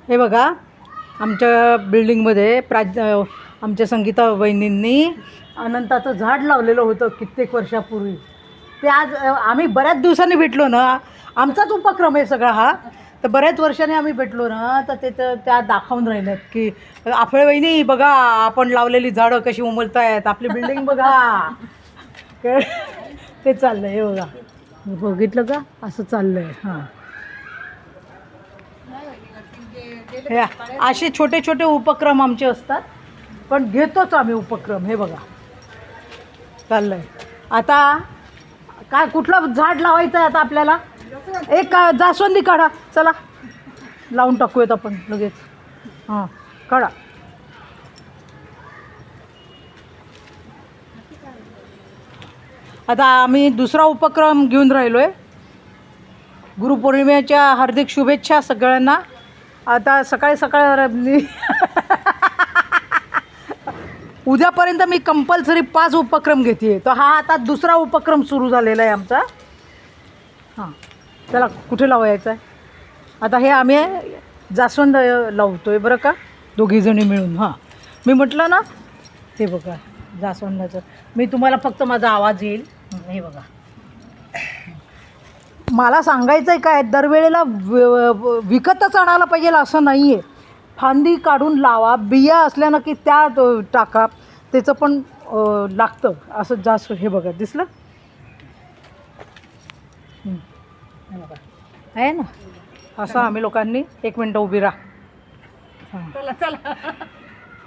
हे बघा आमच्या बिल्डिंगमध्ये आमच्या संगीता वहिनींनी अनंताचं झाड लावलेलं होतं कित्येक वर्षापूर्वी. ते आज आम्ही बऱ्याच दिवसांनी भेटलो ना, आमचाच उपक्रम आहे सगळा हा. तर बऱ्याच वर्षांनी आम्ही भेटलो ना, तर ते त्या दाखवून राहिल्यात की आफळे वहिनी बघा आपण लावलेली झाडं कशी उमलत आहेत, आपली बिल्डिंग बघा. ते चाललं आहे. हे बघा, बघितलं का असं चाललं आहे. हां, हे असे छोटे छोटे उपक्रम आमचे असतात, पण घेतोच आम्ही उपक्रम. हे बघा चाललं आहे. आता काय कुठलं झाड लावायचं आहे आता आपल्याला? एक जास्वंदी काढा, चला लावून टाकूयात आपण लगेच. हां काढा. आता आम्ही दुसरा उपक्रम घेऊन राहिलो आहे. गुरुपौर्णिमेच्या हार्दिक शुभेच्छा सगळ्यांना. आता सकाळी सकाळी उद्यापर्यंत मी कंपल्सरी 5 उपक्रम घेते. तर हा आता दुसरा उपक्रम सुरू झालेला आहे आमचा. हां चला कुठे लावायचं आहे आता? हे आम्ही जास्वंद लावतो आहे बरं का, दोघीजणी मिळून. हां मी म्हटलं ना, हे बघा जास्वंदाचं. मी तुम्हाला फक्त माझा आवाज येईल. हे बघा, मला सांगायचं आहे काय, दरवेळेला विकतच आणायला पाहिजे असं नाही आहे. फांदी काढून लावा, बिया असल्यानं की त्या टाका, त्याचं पण लागतं असं जास्त. हे बघा दिसलं? हे बघा आहे ना, असं आम्ही लोकांनी. 1 मिनटं उभी राहा. हां चला चला.